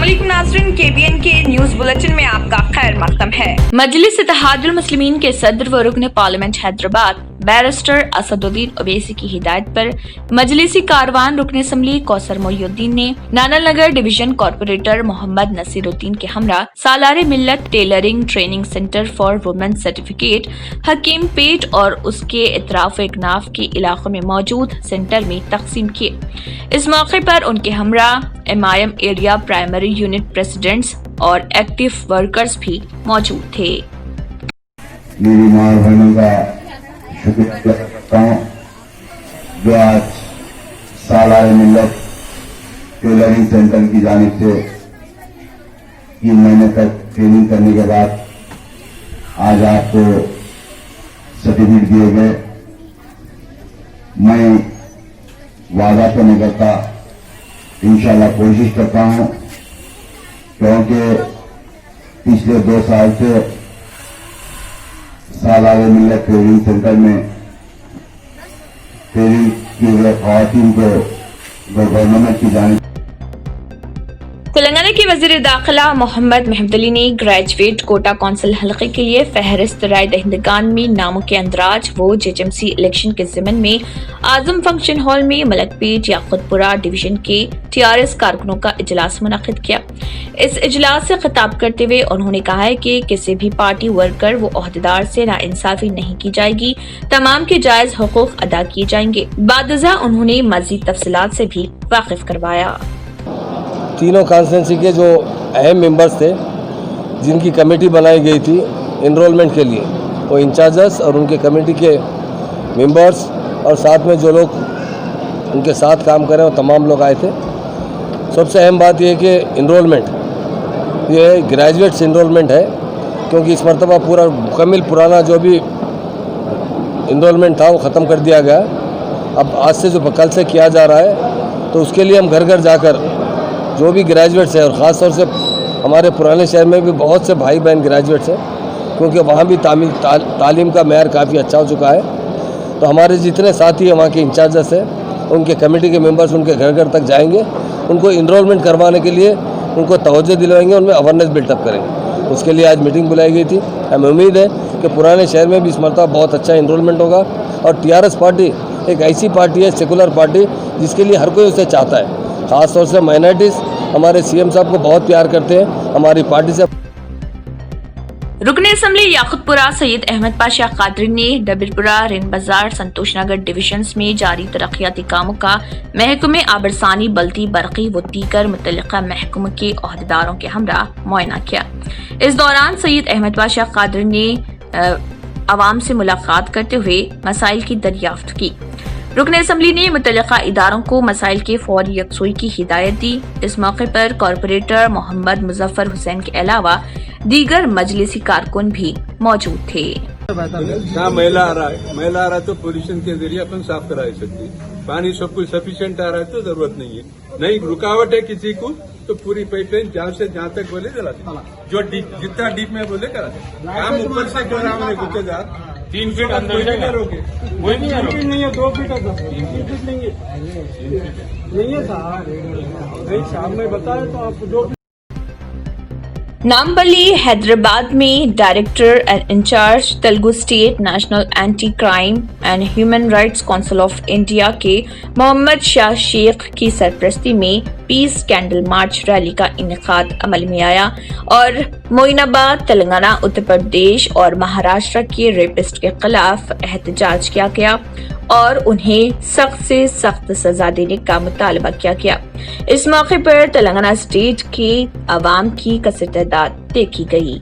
अस्सलामुअलैकुम नाज़रीन, KBN के न्यूज बुलेटिन में आपका खैर मकदम है। मजलिस इत्तेहादुल मुस्लिमीन के सदर व रुकन पार्लियामेंट हैदराबाद बैरिस्टर असदुद्दीन ओवैसी की हिदायत पर मजलिसी कारवान रुकन असम्बली कौसर मोइनुद्दीन ने नानल नगर डिवीजन कॉर्पोरेटर मोहम्मद नसीरुद्दीन के हमरा Salare Millat tailoring training centre for women certificate Hakimpet और उसके इतराफ इकनाफ के इलाकों में मौजूद सेंटर में तकसीम किए। इस मौके पर उनके हमरा MIM area primary unit presidents और एक्टिव वर्कर्स भी मौजूद थे। मेरी माँ बहनों का शुक्रिया करता हूँ जो आज सालारे मिल्लत टेलरिंग सेंटर की जानिब से 3 महीने तक ट्रेनिंग करने के बाद आज आपको सर्टिफिकेट दिए गए। मैं वादा तो नहीं करता, इंशाल्लाह कोशिश करता हूं, क्योंकि पिछले 2 साल से सालारे मिल्लत ट्रेनिंग सेंटर में ट्रेनिंग की गए खवातीन को गवर्नमेंट की जानिब तेलंगाना के वजीर दाखिला मोहम्मद महमूद अली ने ग्रेजुएट कोटा कौंसिल हल्के के लिए फहरिस्त राय दहिंदगान में नामों के अंदराज वो JHMC इलेक्शन के ज़िमन में आजम फंक्शन हॉल में मलकपेट याकुतपुरा डिवीजन के TRS कारकुनों का इजलास मुनक्किद किया। इस इजलास से खिताब करते हुए उन्होंने कहा है कि किसी भी पार्टी वर्कर व ओहदेदार से नाइंसाफी नहीं की जाएगी, तमाम के जायज हुकूक अदा किए जाएंगे। बादजा उन्होंने मजीद तफसीलात से भी वाकिफ करवाया। तीनों कॉन्स्टिट्यूंसी के जो अहम मेंबर्स थे जिनकी कमेटी बनाई गई थी इनरोलमेंट के लिए, वो इंचार्जर्स और उनके कमेटी के मेंबर्स और साथ में जो लोग उनके साथ काम कर रहे हैं वो तमाम लोग आए थे। सबसे अहम बात यह है कि इनरोलमेंट ये ग्रेजुएट्स इनरोलमेंट है, क्योंकि इस मरतबा पूरा मुकम्मल पुराना जो भी इनरोलमेंट था वो ख़त्म कर दिया गया। अब आज से जो कल से किया जा रहा है, तो उसके लिए हम घर घर जाकर जो भी ग्रेजुएट्स हैं, और ख़ास तौर से हमारे पुराने शहर में भी बहुत से भाई बहन ग्रेजुएट्स हैं, क्योंकि वहाँ भी तालीम का मेयार काफ़ी अच्छा हो चुका है। तो हमारे जितने साथी हैं वहाँ के इंचार्जर्स हैं, उनके कमेटी के मेंबर्स उनके घर घर तक जाएंगे, उनको इनरोलमेंट करवाने के लिए उनको तवज्जो दिलवाएंगे, उनमें अवेयरनेस बिल्डअप करेंगे। उसके लिए आज मीटिंग बुलाई गई थी। हमें उम्मीद है कि पुराने शहर में भी इस मरतबा बहुत अच्छा इनरोलमेंट होगा। और TRS पार्टी एक ऐसी पार्टी है, सेकुलर पार्टी, जिसके लिए हर कोई उसे चाहता है। ख़ास तौर से माइनॉरिटीज़ हमारे CM साहब को बहुत प्यार करते हैं, हमारी पार्टी से। रुकने असम्बली याकुतपुरा सैयद अहमद पाशा कादरी ने डबिरपुरा, रेन बाजार, संतोष नगर डिविजन्स में जारी तरक्याती कामों का महकमे आबरसानी, बल्दी, बरकी व दीगर मुतल्लिका महकमों के ओहदेदारों के हमरा मुआयना किया। इस दौरान सैयद अहमद पाशा कादरी ने आवाम से मुलाकात करते हुए मसाइल की दरियाफ्त की। रुकन असम्बली ने मुतल्लिका इदारों को मसाइल के फौरी यकसुई की हिदायत दी। इस मौके पर कॉर्पोरेटर मोहम्मद मुजफ्फर हुसैन के अलावा दीगर मजलिसी कारकुन भी मौजूद थे। जहाँ मैला आ रहा है तो पोल्यूशन के जरिए अपन साफ करा सकते। पानी सब कुछ सफिशिएंट आ रहा है तो जरूरत नहीं है, नहीं रुकावट है किसी को तो पूरी पाइपलाइन जहाँ से जहाँ तक बोले चला जो जितना डीप में बोले करा काम ऊपर से जो हमने कुछ 3 फीट अंदर करोगे, कोई नहीं है 2 फीट 3 फीट नहीं है सर, शाम में बताए तो आप 2 नामबली हैदराबाद में director and incharge Telugu state national anti crime and human rights council of India के मोहम्मद शाह शेख की सरपरस्ती में पीस कैंडल मार्च रैली का इनेकाद अमल में आया और मोइनाबाद, तेलंगाना, उत्तर प्रदेश और महाराष्ट्र के रेपिस्ट के खिलाफ एहतजाज किया गया और उन्हें सख्त से सख्त सजा देने का मुतालबा किया गया। इस मौके पर तेलंगाना स्टेट के अवाम की कसर तादाद देखी गई।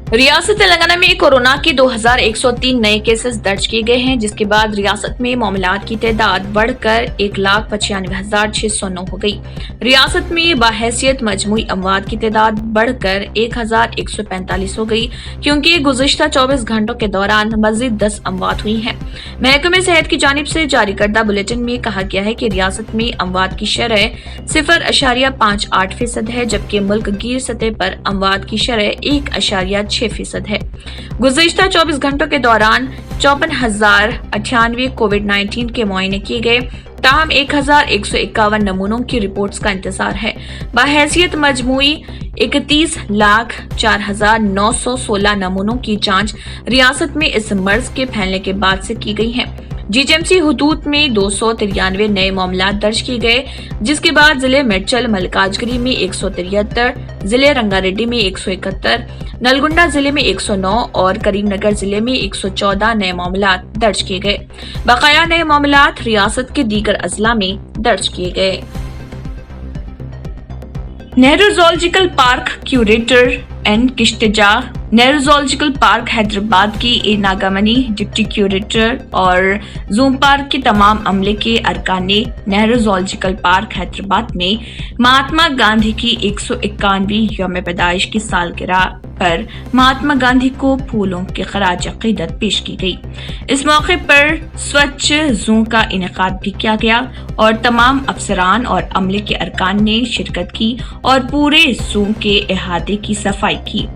रियासत तेलंगाना में कोरोना के 2103 नए केसेस दर्ज किए गए हैं, जिसके बाद रियासत में मामलात की तादाद बढ़कर 1,95,609 हो गई। रियासत में बाहैसियत मजमूई अमवात की तादाद बढ़कर 1,145 हो गई, क्योंकि गुज़िश्ता 24 घंटों के दौरान मजीद 10 अमवात हुई हैं। महकमे सेहत की जानिब से जारी करदा बुलेटिन में कहा गया है कि रियासत में अमवात की शरह 0.58% है, जबकि मुल्क गिर सतह पर अमवात की शरह 1.6% है। गुज़िश्ता 24 घंटों के दौरान 54,098 कोविड-19 के मुआयने किए गए, ताहम 1,151 नमूनों की रिपोर्ट्स का इंतजार है। बहैसियत मजमूई 31,04,916 नमूनों की जांच रियासत में इस मर्ज के फैलने के बाद से की गई है। जीएचएमसी हुदूद में 293 नए मामला दर्ज किए गए, जिसके बाद जिले मेडचल मल्काजगिरी में 173, जिले रंगारेड्डी में 171, नलगुंडा जिले में 109 और करीमनगर जिले में 114 नए मामला दर्ज किए गए। बकाया नए मामला रियासत के दीगर अजला में दर्ज किए गए। Nehru zoological park curator N Kshitija, Nehru zoological park Hyderabad की ए नागामनी डिप्टी क्यूरेटर और जूम पार्क के तमाम अमले के अरकान ने नेहरू ज़ूलॉजिकल पार्क हैदराबाद में महात्मा गांधी की 151वीं यौम पैदाइश की सालगिरह पर महात्मा गांधी को फूलों के खराज अकीदत पेश की गई। इस मौके पर स्वच्छ जू का इनेकाद भी किया गया और तमाम अफसरान और अमले के अरकान ने शिरकत की और पूरे जू के अहाते की सफाई की।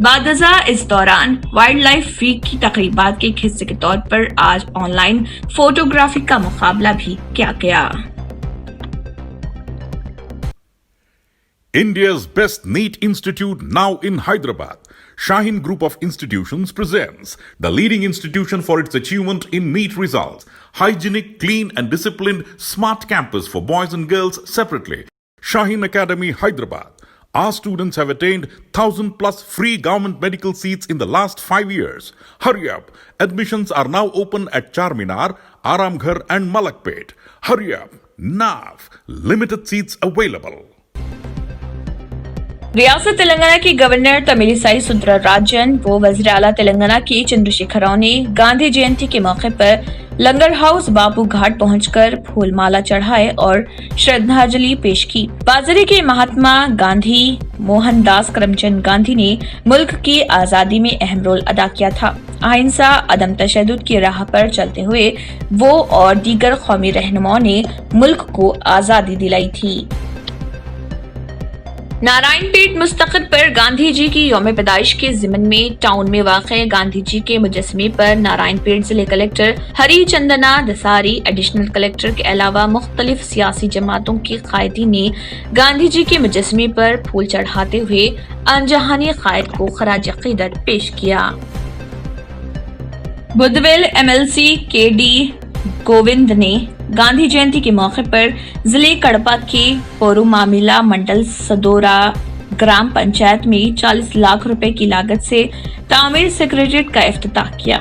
बादजा इस दौरान वाइल्ड लाइफ वीक की तकरीबात के एक हिस्से के तौर पर आज ऑनलाइन फोटोग्राफी का मुकाबला भी किया गया। India's best NEET institute now in Hyderabad. Shaheen Group of Institutions presents the leading institution for its achievement in NEET results. Hygienic, clean and disciplined smart campus for boys and girls separately. Shaheen Academy, Hyderabad. Our students have attained 1,000 plus free government medical seats in the last 5 years. Hurry up. Admissions are now open at Charminar, Aramghar and Malakpet. Hurry up. Now. Limited seats available. रियासत तेलंगाना की governor Tamilisai Soundararajan व वज़ीर आला तेलंगाना के चंद्रशेखर राव ने गांधी जयंती के मौके पर लंगर हाउस बापू घाट पहुंचकर फूलमाला चढ़ाए और श्रद्धांजलि पेश की। बाजरे के महात्मा गांधी मोहनदास करमचंद गांधी ने मुल्क की आजादी में अहम रोल अदा किया था। अहिंसा, अदम तशद्दुद की राह पर चलते हुए वो और दीगर कौमी रहनुमाओं ने मुल्क को आजादी दिलाई थी। नारायणपेट मुस्तकिल पर गांधी जी की यौम पैदाइश के ज़िमन में टाउन में वाक़े गांधी जी के मुजस्समे पर नारायणपेट जिले कलेक्टर हरी चंदना दसारी, एडिशनल कलेक्टर के अलावा मुख्तलिफ सियासी जमातों के कायदीन ने गांधी जी के मुजस्समे पर फूल चढ़ाते हुए अनजहानी कायद को खराज अकीदत पेश किया। बुधवेल एमएलसी केडी गोविंद ने गांधी जयंती के मौके पर जिले कड़पा के पोरुमामिला मंडल सदोरा ग्राम पंचायत में 40 लाख रुपए की लागत से तामीर सेक्रेटरीट का इफ्तिताह किया।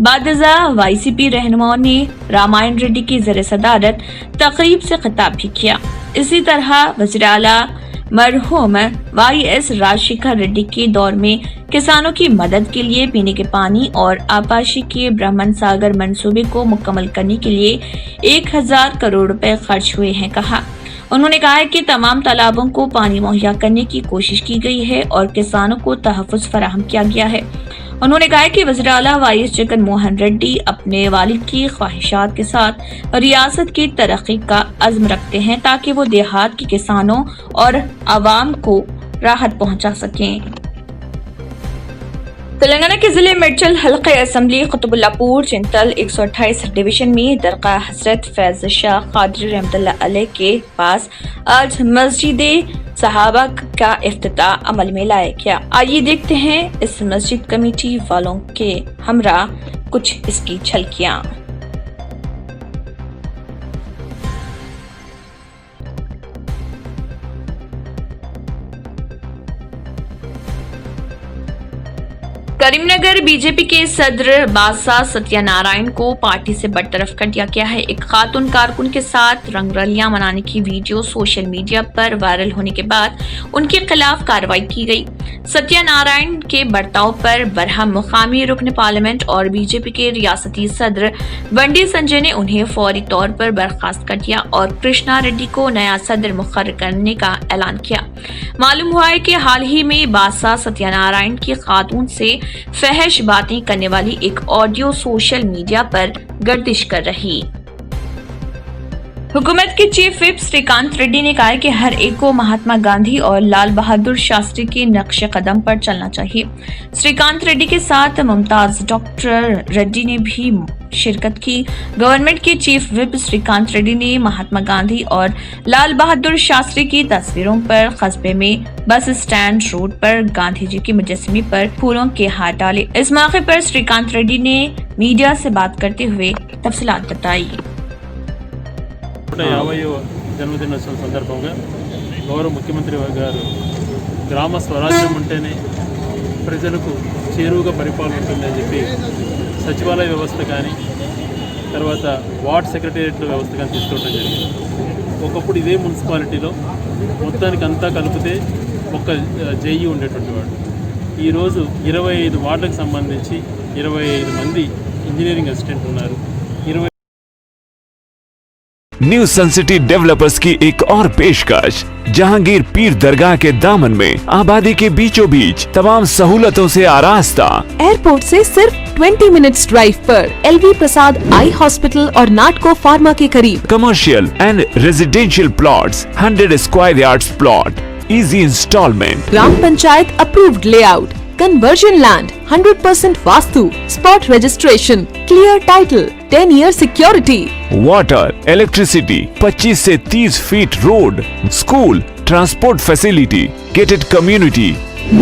बादजा वाईसीपी रहनुमाओं ने रामायण रेड्डी की ज़ेर सदारत तकरीब से खिताब भी किया। इसी तरह वज़ीर आला मरहूम वाईएस राजशेखर रेड्डी के दौर में किसानों की मदद के लिए पीने के पानी और आपाशी के ब्रह्मन सागर मंसूबे को मुकम्मल करने के लिए 1000 करोड़ रुपए खर्च हुए हैं कहा। उन्होंने कहा है कि तमाम तालाबों को पानी मुहैया करने की कोशिश की गई है और किसानों को तहफ़्फ़ुज़ फराहम किया गया है। उन्होंने कहा कि वज़ीर आला वाईएस जगन मोहन रेड्डी अपने वालिद की ख्वाहिशात के साथ रियासत की तरक्की का अज़्म रखते हैं ताकि वो देहात के किसानों और आवाम को राहत पहुंचा सकें। तेलंगाना के जिले मेडचल हल्के असम्बली कुतुबुल्लापुर चिंतल 128 डिवीजन में दरगाह हजरत फैज शाह कादरी रहमतुल्लाह अलैह के पास आज मस्जिद सहाबा का इफ्तिताह अमल में लाया गया। आइए देखते हैं इस मस्जिद कमेटी वालों के हमरा कुछ इसकी झलकियां। करीमनगर बीजेपी के सदर बादशाह सत्यनारायण को पार्टी से बरतरफ कर दिया गया है। एक खातून कारकुन के साथ रंगरलियां मनाने की वीडियो सोशल मीडिया पर वायरल होने के बाद उनके खिलाफ कार्रवाई की गई। सत्यानारायण के बर्ताव पर बरहम मुकामी रुकन पार्लियामेंट और बीजेपी के रियासती सदर बंडी संजय ने उन्हें फौरी तौर पर बर्खास्त कर दिया और कृष्णा रेड्डी को नया सदर मुकर्रर करने का ऐलान किया। मालूम हुआ है कि हाल ही में बादशाह सत्यानारायण की खातून से फहश बातें करने वाली एक ऑडियो सोशल मीडिया पर गर्दिश कर रही। हुकूमत के चीफ विप श्रीकांत रेड्डी ने कहा है कि हर एक को महात्मा गांधी और लाल बहादुर शास्त्री के नक्श कदम पर चलना चाहिए। श्रीकांत रेड्डी के साथ मुमताज डॉक्टर रेड्डी ने भी शिरकत की। गवर्नमेंट के चीफ विप श्रीकांत रेड्डी ने महात्मा गांधी और लाल बहादुर शास्त्री की तस्वीरों पर कस्बे में बस स्टैंड रोड पर गांधी जी के मुजस्समे पर फूलों के हार डाले। इस मौके पर श्रीकांत रेड्डी ने मीडिया से बात करते हुए तफसीलात बताई। 150వ జన్మదినోత్సవం సందర్భంగా గౌరవ ముఖ్యమంత్రి గారు గ్రామ స్వరాజ్యం ఉంటేనే ప్రజలకు చేరువుగా పరిపాలన ఉంటుందని చెప్పి సచివాలయ వ్యవస్థ కానీ తర్వాత వార్డ్ సెక్రటేరియట్ వ్యవస్థ కానీ తీసుకోవడం జరిగింది. ఒకప్పుడు ఇదే మున్సిపాలిటీలో మొత్తానికి అంతా కలిపితే ఒక జేఈ ఉండేటువంటి వాడు. ఈరోజు 25 వార్డులకు సంబంధించి 25 మంది ఇంజనీరింగ్ అసిస్టెంట్ ఉన్నారు. न्यू सन सिटी डेवलपर्स की एक और पेशकश जहांगीर पीर दरगाह के दामन में आबादी के बीचों बीच तमाम सहूलतों से आरास्ता। एयरपोर्ट से सिर्फ 20 मिनट्स ड्राइव पर एलवी प्रसाद आई हॉस्पिटल और नाटको फार्मा के करीब। Commercial and residential plots, 100 square yards plot, easy instalment, gram panchayat approved layout, conversion land, 100% vastu, spot registration, clear title, 10 year security, water, electricity, 25 से 30 feet road, school, transport facility, gated community.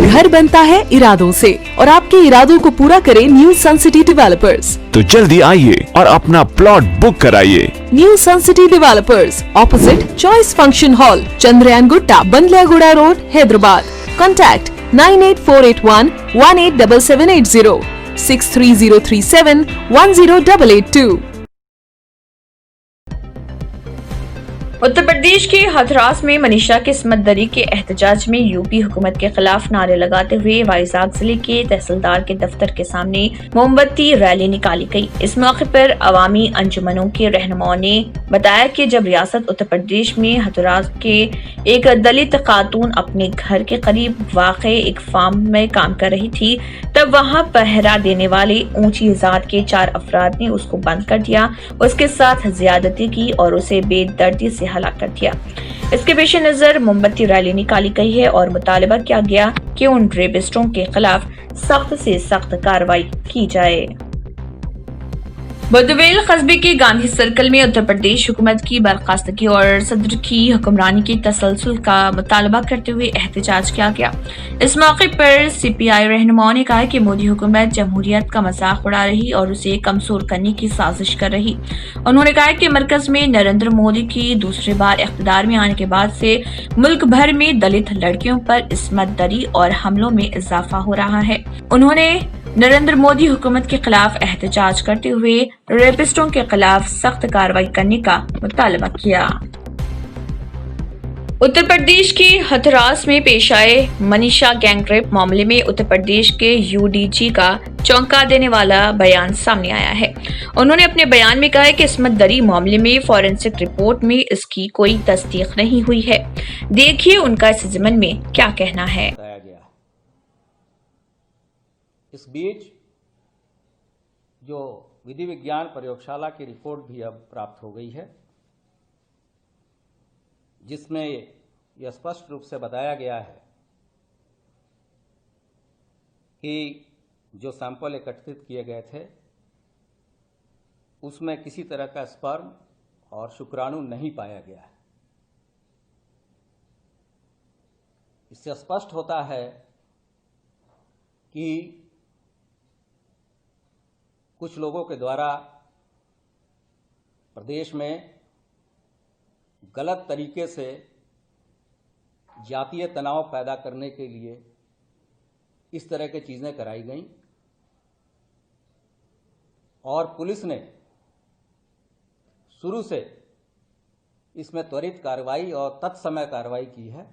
घर बनता है इरादों से और आपके इरादों को पूरा करे न्यू सन सिटी डेवलपर्स। तो जल्दी आइए और अपना प्लॉट बुक कराइए। New sun city developers, opposite choice function hall, Chandrayangutta, Bandlaguda road, Hyderabad. Contact 98481 187780, 63037 10882। Uttar Pradesh के हथरास में मनीषा किस्मत दरी के एहतजाज में यूपी हुकूमत के खिलाफ नारे लगाते हुए वाइजाग जिले के तहसीलदार के दफ्तर के सामने मोमबत्ती रैली निकाली गई। इस मौके पर अवामी अंजुमनों के रहनुमाओं ने बताया कि जब रियासत उत्तर प्रदेश में हथरास के एक दलित खातून अपने घर के करीब वाक़े एक फार्म में काम कर रही थी, तब वहां पहरा देने वाले ऊंची जात के 4 अफराद ने उसको बंद कर दिया, उसके साथ ज्यादती की और उसे बेदर्दी से हलाक कर दिया। इसके पेश नजर मोमबत्ती रैली निकाली गई है और मुतालबा किया गया कि उन रेपिस्टों के खिलाफ सख्त से सख्त कार्रवाई की जाए। बुद्धवेल कस्बे के गांधी सर्कल में उत्तर प्रदेश हुकूमत की बर्खास्तगी और सदर की हुक्मरानी की तसलसल का मुतालबा करते हुए एहतजाज किया गया। इस मौके पर सीपीआई रहनुमाओं ने कहा कि मोदी हुकूमत जमहूरियत का मजाक उड़ा रही और उसे कमजोर करने की साजिश कर रही। उन्होंने कहा कि मरकज में नरेंद्र मोदी की दूसरी बार इख्तिदार में आने के बाद से मुल्क भर में दलित लड़कियों पर इस्मत दरी और हमलों में इजाफा हो रहा है। उन्होंने नरेंद्र मोदी हुकूमत के खिलाफ एहतजाज करते हुए रेपिस्टों के खिलाफ सख्त कार्रवाई करने का मुतालबा किया। उत्तर प्रदेश के हथरास में पेश आए मनीषा गैंगरेप मामले में उत्तर प्रदेश के यूडीजी का चौंका देने वाला बयान सामने आया है। उन्होंने अपने बयान में कहा है कि इस्मत दरी मामले में फॉरेंसिक रिपोर्ट में इसकी कोई तस्दीक नहीं हुई है। देखिए उनका इस ज़िमन में क्या कहना है। इस बीच जो विधि विज्ञान प्रयोगशाला की रिपोर्ट भी अब प्राप्त हो गई है, जिसमें यह स्पष्ट रूप से बताया गया है कि जो सैंपल एकत्रित किए गए थे उसमें किसी तरह का स्पर्म और शुक्राणु नहीं पाया गया है। इससे स्पष्ट होता है कि कुछ लोगों के द्वारा प्रदेश में गलत तरीके से जातीय तनाव पैदा करने के लिए इस तरह की चीज़ें कराई गईं और पुलिस ने शुरू से इसमें त्वरित कार्रवाई और तत्समय कार्रवाई की है।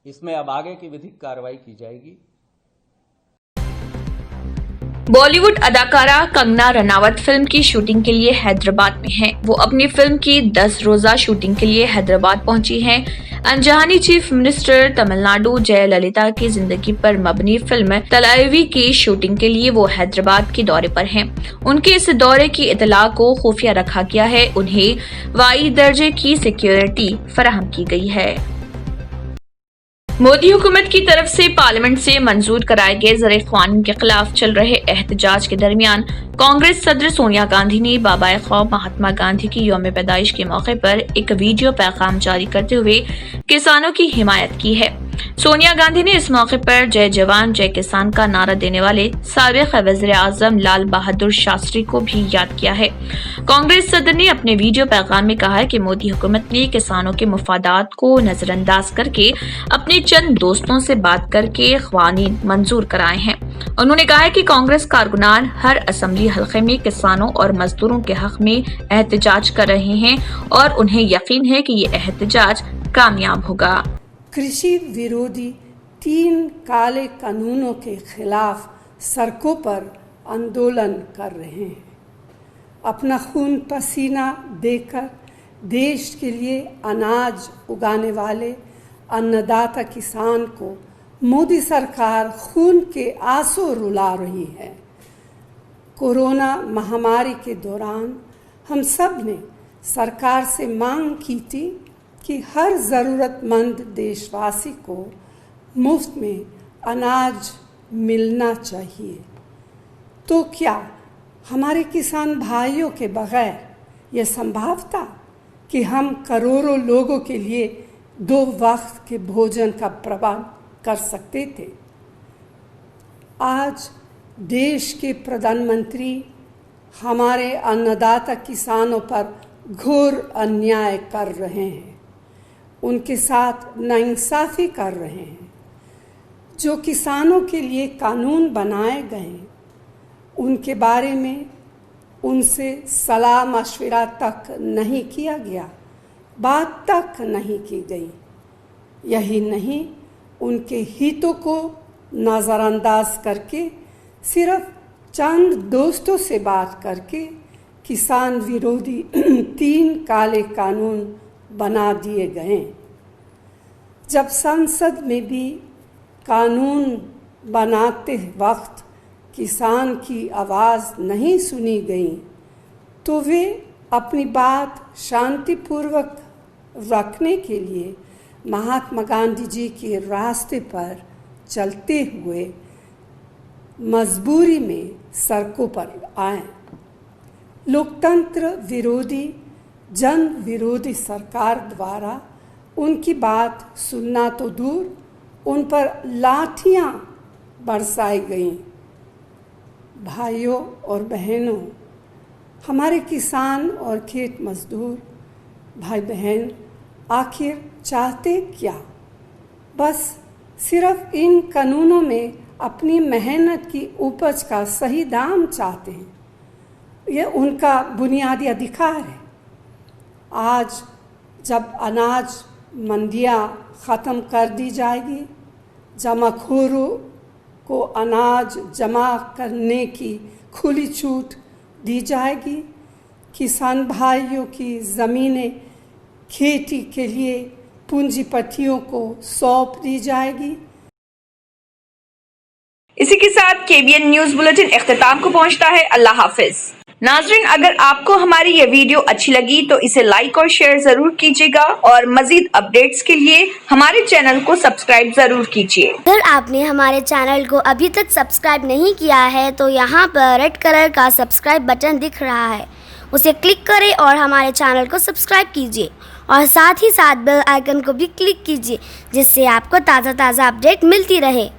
इसमें अब आगे की विधिक कार्रवाई की जाएगी। बॉलीवुड अदाकारा कंगना रनावत फिल्म की शूटिंग के लिए हैदराबाद में हैं। वो अपनी फिल्म की 10 रोजा शूटिंग के लिए हैदराबाद पहुंची हैं। अनजानी चीफ मिनिस्टर तमिलनाडु जयललिता की जिंदगी पर मबनी फिल्म तलाइवी की शूटिंग के लिए वो हैदराबाद के दौरे पर हैं। उनके इस दौरे की इतला को खुफिया रखा गया है। उन्हें वाई दर्जे की सिक्योरिटी फराहम की गई है। मोदी हुकूमत की तरफ से पार्लियामेंट से मंजूर कराए गए ज़र क़ानून के खिलाफ चल रहे एहतजाज के दरमियान कांग्रेस सदर सोनिया गांधी ने बाबाए ख़ौफ महात्मा गांधी की यौम पैदाइश के मौके पर एक वीडियो पैगाम जारी करते हुए किसानों की हिमायत की है। सोनिया गांधी ने इस मौके पर जय जवान जय किसान का नारा देने वाले साबिक़ वज़ीर आज़म लाल बहादुर शास्त्री को भी याद किया है। कांग्रेस सदर ने अपने वीडियो पैगाम में कहा है कि मोदी हुकूमत ने किसानों के मुफादात को नजरअंदाज करके अपने चंद दोस्तों से बात करके क़वानीन मंजूर कराए हैं। उन्होंने कहा है कि कांग्रेस कारकुनान हर असेंबली हलके में किसानों और मजदूरों के हक में एहतजाज कर रहे हैं और उन्हें यकीन है कि ये एहतजाज कामयाब होगा। कृषि विरोधी 3 काले कानूनों के खिलाफ सड़कों पर आंदोलन कर रहे हैं। अपना खून पसीना देकर देश के लिए अनाज उगाने वाले अन्नदाता किसान को मोदी सरकार खून के आंसू रुला रही है। कोरोना महामारी के दौरान हम सब ने सरकार से मांग की थी कि हर ज़रूरतमंद देशवासी को मुफ्त में अनाज मिलना चाहिए। तो क्या हमारे किसान भाइयों के बगैर यह संभव था कि हम करोड़ों लोगों के लिए 2 वक्त के भोजन का प्रबंध कर सकते थे? आज देश के प्रधानमंत्री हमारे अन्नदाता किसानों पर घोर अन्याय कर रहे हैं। उनके साथ नाइंसाफ़ी कर रहे हैं। जो किसानों के लिए कानून बनाए गए उनके बारे में उनसे सलाह मशवरा तक नहीं किया गया, बात तक नहीं की गई। यही नहीं, उनके हितों को नज़रअंदाज करके सिर्फ चंद दोस्तों से बात करके किसान विरोधी 3 काले कानून बना दिए गए। जब संसद में भी कानून बनाते वक्त किसान की आवाज़ नहीं सुनी गई तो वे अपनी बात शांतिपूर्वक रखने के लिए महात्मा गांधी जी के रास्ते पर चलते हुए मजबूरी में सड़कों पर आए। लोकतंत्र विरोधी जन विरोधी सरकार द्वारा उनकी बात सुनना तो दूर, उन पर लाठियां बरसाई गईं। भाइयों और बहनों, हमारे किसान और खेत मजदूर भाई बहन आखिर चाहते क्या? बस सिर्फ इन कानूनों में अपनी मेहनत की उपज का सही दाम चाहते हैं। यह उनका बुनियादी अधिकार है। आज जब अनाज मंडियां ख़त्म कर दी जाएगी, जमाखोरों को अनाज जमा करने की खुली छूट दी जाएगी, किसान भाइयों की ज़मीनें खेती के लिए पूंजीपतियों को सौंप दी जाएगी। इसी के साथ KBN न्यूज़ बुलेटिन इख्तिताम को पहुंचता है। अल्लाह हाफिज। नाज़रीन, अगर आपको हमारी ये वीडियो अच्छी लगी तो इसे लाइक और शेयर जरूर कीजिएगा और मजीद अपडेट्स के लिए हमारे चैनल को सब्सक्राइब जरूर कीजिए। अगर आपने हमारे चैनल को अभी तक सब्सक्राइब नहीं किया है तो यहाँ पर रेड कलर का सब्सक्राइब बटन दिख रहा है, उसे क्लिक करें और हमारे चैनल को सब्सक्राइब कीजिए और साथ ही साथ बेल आइकन को भी क्लिक कीजिए जिससे आपको ताज़ा अपडेट मिलती रहे।